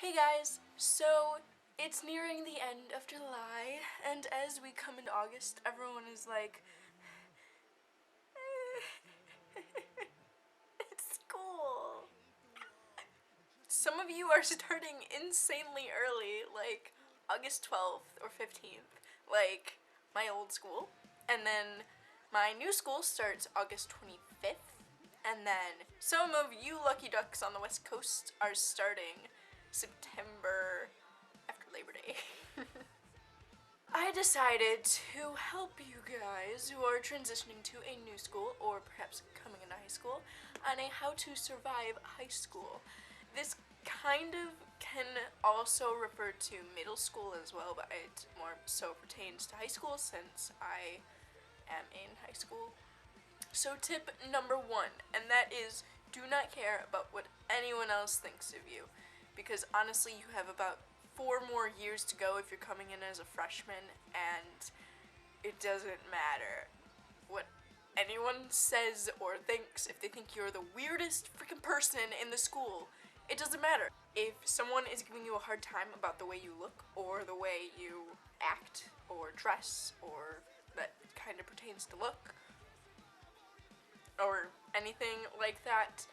Hey guys, so it's nearing the end of July, and as we come into August, everyone is like, it's school. Some of you are starting insanely early, like August 12th or 15th, like my old school, and then my new school starts August 25th, and then some of you lucky ducks on the West Coast are starting September after Labor Day. I decided to help you guys who are transitioning to a new school or perhaps coming into high school on a how to survive high school. This kind of can also refer to middle school as well, but it more so pertains to high school since I am in high school. So tip number 1, and that is do not care about what anyone else thinks of you, because honestly you have about 4 more years to go if you're coming in as a freshman, and it doesn't matter what anyone says or thinks. If they think you're the weirdest freaking person in the school, it doesn't matter. If someone is giving you a hard time about the way you look or the way you act or dress, or that kind of pertains to look or anything like that,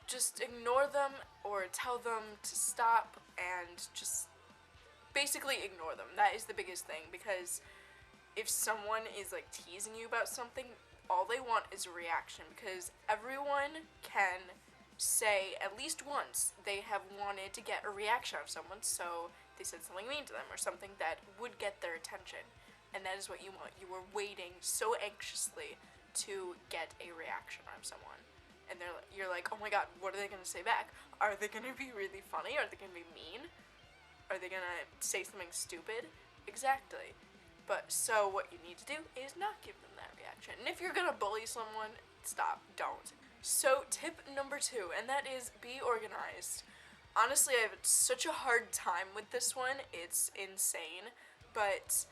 just ignore them or tell them to stop and just basically ignore them. That is the biggest thing, because if someone is like teasing you about something, all they want is a reaction, because everyone can say at least once they have wanted to get a reaction out of someone, so they said something mean to them or something that would get their attention, and that is what you want. You were waiting so anxiously to get a reaction out of someone, and you're like, oh my god, what are they gonna say back? Are they gonna be really funny? Are they gonna be mean? Are they gonna say something stupid? Exactly. But so what you need to do is not give them that reaction. And if you're gonna bully someone, stop, don't. So tip number 2, and that is be organized. Honestly, I have such a hard time with this one, it's insane, but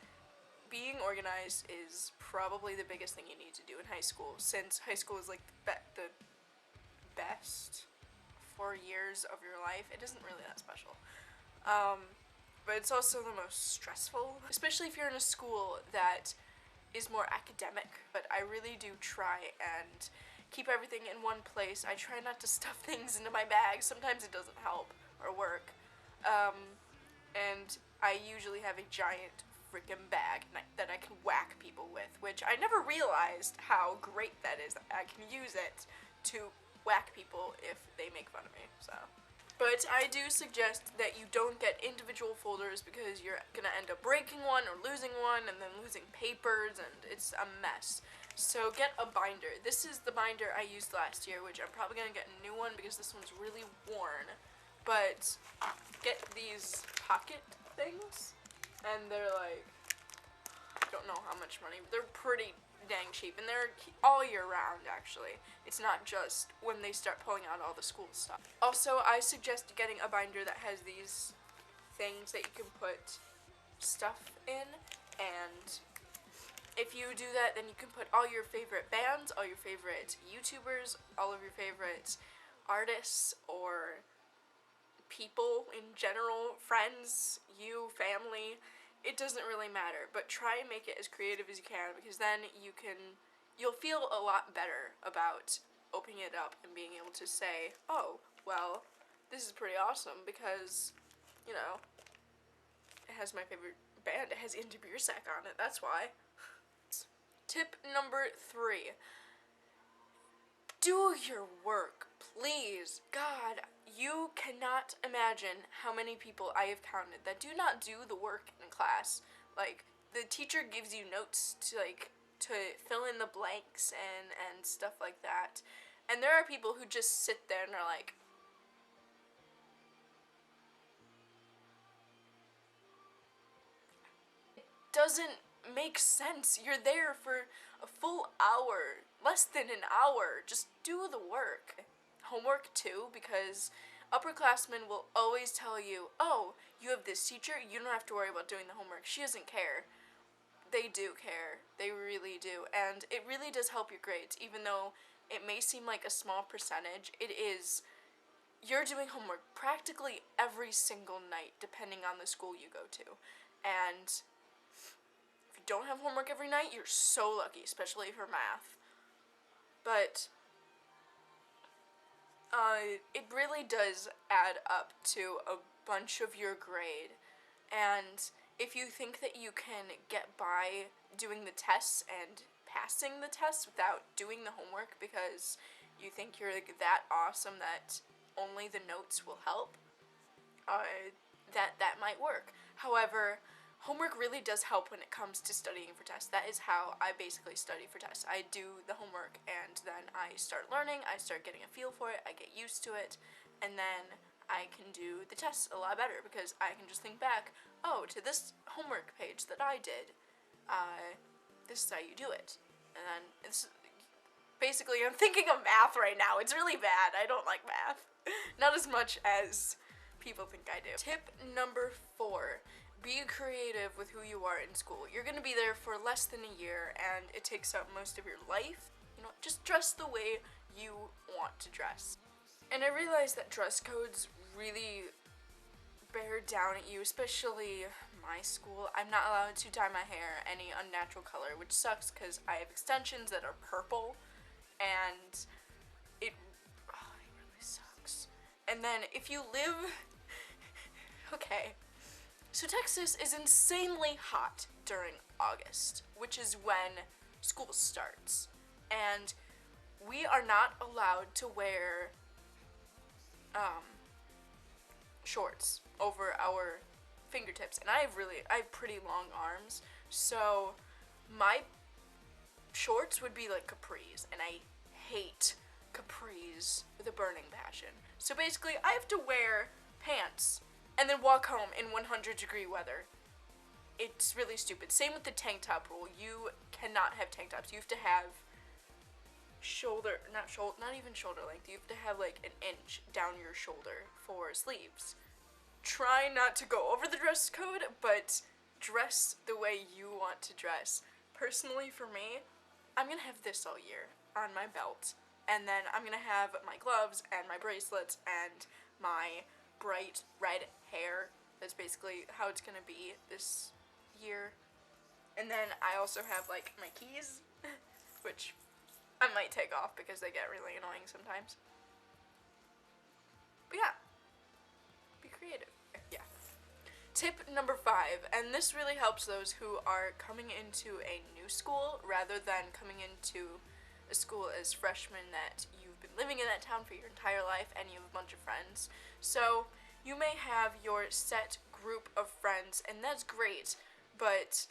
being organized is probably the biggest thing you need to do in high school, since high school is like the best 4 years of your life. It isn't really that special. But it's also the most stressful, especially if you're in a school that is more academic. But I really do try and keep everything in one place. I try not to stuff things into my bag. Sometimes it doesn't help or work. And I usually have a giant freaking bag that I can whack people with, which I never realized how great that is. I can use it to whack people if they make fun of me, so. But I do suggest that you don't get individual folders, because you're gonna end up breaking one or losing one and then losing papers, and it's a mess. So get a binder. This is the binder I used last year, which I'm probably gonna get a new one because this one's really worn. But get these pocket things, and they're like, I don't know how much money, but they're pretty dang cheap, and they're all year round actually. It's not just when they start pulling out all the school stuff. Also, I suggest getting a binder that has these things that you can put stuff in, and if you do that, then you can put all your favorite bands, all your favorite YouTubers, all of your favorite artists or people in general, friends, you, family. It doesn't really matter, but try and make it as creative as you can, because then you'll feel a lot better about opening it up and being able to say, oh, well, this is pretty awesome because, you know, it has my favorite band, it has Indie Beer Sack on it, that's why. Tip number 3. Do your work, please. God, you cannot imagine how many people I have counted that do not do the work in class. Like, the teacher gives you notes to fill in the blanks and stuff like that. And there are people who just sit there and are like, it doesn't make sense. You're there for a full hour, less than an hour. Just do the work. Homework too, because upperclassmen will always tell you, oh, you have this teacher, you don't have to worry about doing the homework. She doesn't care. They do care. They really do. And it really does help your grades, even though it may seem like a small percentage. It is you're doing homework practically every single night, depending on the school you go to. And if you don't have homework every night, you're so lucky, especially for math. But it really does add up to a bunch of your grade. And if you think that you can get by doing the tests and passing the tests without doing the homework because you think you're like that awesome that only the notes will help, that might work. However, homework really does help when it comes to studying for tests. That is how I basically study for tests. I do the homework and then I start learning, I start getting a feel for it, I get used to it, and then I can do the tests a lot better because I can just think back, oh, to this homework page that I did, this is how you do it. And then it's basically, I'm thinking of math right now. It's really bad. I don't like math. Not as much as people think I do. Tip number 4. Be creative with who you are in school. You're going to be there for less than a year and it takes up most of your life. Just dress the way you want to dress. And I realize that dress codes really bear down at you, especially my school. I'm not allowed to dye my hair any unnatural color, which sucks because I have extensions that are purple, and it really sucks. And then if you live, okay, so Texas is insanely hot during August, which is when school starts, and we are not allowed to wear shorts over our fingertips, and I have pretty long arms, so my shorts would be like capris, and I hate capris with a burning passion. So basically, I have to wear pants and then walk home in 100-degree weather. It's really stupid. Same with the tank top rule. You cannot have tank tops. You have to have not even shoulder length. You have to have like an inch down your shoulder for sleeves. Try not to go over the dress code, but dress the way you want to dress. Personally, for me, I'm gonna have this all year on my belt, and then I'm gonna have my gloves and my bracelets and my bright red hair. That's basically how it's gonna be this year. And then I also have like my keys, which I might take off because they get really annoying sometimes. But yeah, be creative. Yeah. Tip number 5, and this really helps those who are coming into a new school rather than coming into a school as freshmen that you've been living in that town for your entire life and you have a bunch of friends. So you may have your set group of friends, and that's great, but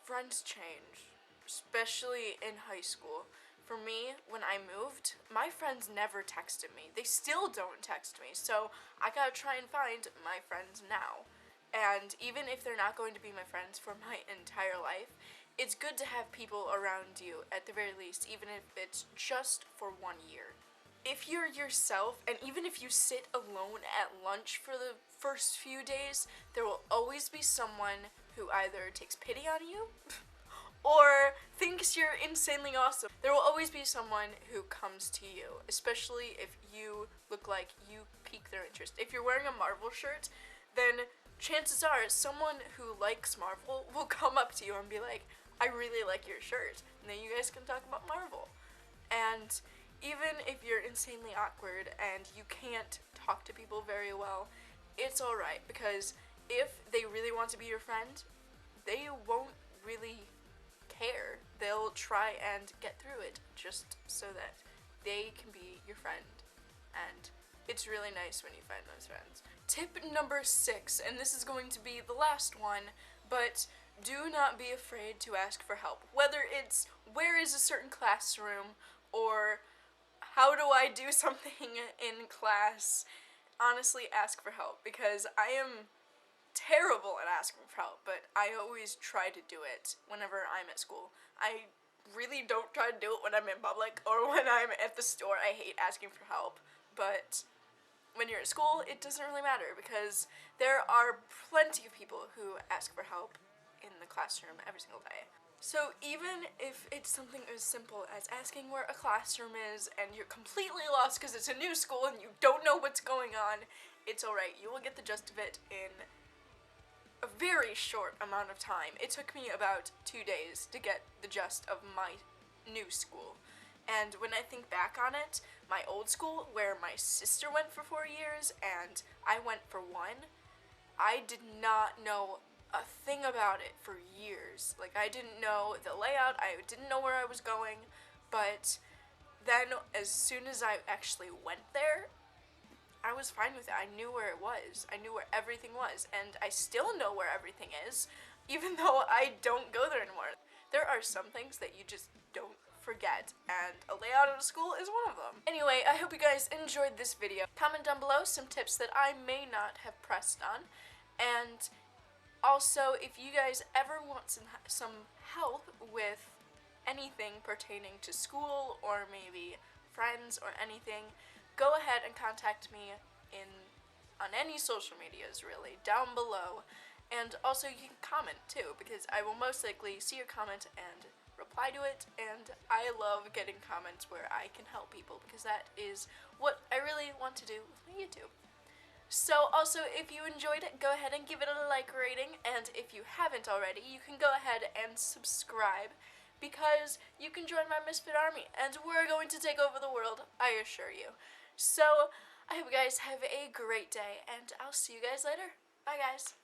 friends change. Especially in high school. For me, when I moved, my friends never texted me. They still don't text me, so I gotta try and find my friends now. And even if they're not going to be my friends for my entire life, it's good to have people around you, at the very least, even if it's just for 1 year. If you're yourself, and even if you sit alone at lunch for the first few days, there will always be someone who either takes pity on you, or thinks you're insanely awesome. There will always be someone who comes to you, especially if you look like you pique their interest. If you're wearing a Marvel shirt, then chances are someone who likes Marvel will come up to you and be like, I really like your shirt, and then you guys can talk about Marvel. And even if you're insanely awkward and you can't talk to people very well, it's alright, because if they really want to be your friend, they won't really care. They'll try and get through it just so that they can be your friend, and it's really nice when you find those friends. Tip number 6, and this is going to be the last one, but do not be afraid to ask for help. Whether it's where is a certain classroom, or how do I do something in class, honestly ask for help, because I am terrible at asking for help, but I always try to do it whenever I'm at school. I really don't try to do it when I'm in public or when I'm at the store. I hate asking for help, but when you're at school, it doesn't really matter, because there are plenty of people who ask for help in the classroom every single day. So even if it's something as simple as asking where a classroom is and you're completely lost because it's a new school and you don't know what's going on, it's alright. You will get the gist of it in a very short amount of time. It took me about 2 days to get the gist of my new school. And when I think back on it, my old school, where my sister went for 4 years and I went for 1, I did not know a thing about it for years. Like, I didn't know the layout, I didn't know where I was going, but then as soon as I actually went there, I was fine with it. I knew where it was. I knew where everything was, and I still know where everything is, even though I don't go there anymore. There are some things that you just don't forget, and a layout of a school is one of them. Anyway, I hope you guys enjoyed this video. Comment down below some tips that I may not have pressed on, and also, if you guys ever want some help with anything pertaining to school or maybe friends or anything, go ahead and contact me on any social medias really, down below. And also you can comment too, because I will most likely see your comment and reply to it, and I love getting comments where I can help people because that is what I really want to do with my YouTube. So also, if you enjoyed it, go ahead and give it a like rating, and if you haven't already, you can go ahead and subscribe, because you can join my Misfit Army, and we're going to take over the world, I assure you. So, I hope you guys have a great day, and I'll see you guys later. Bye guys.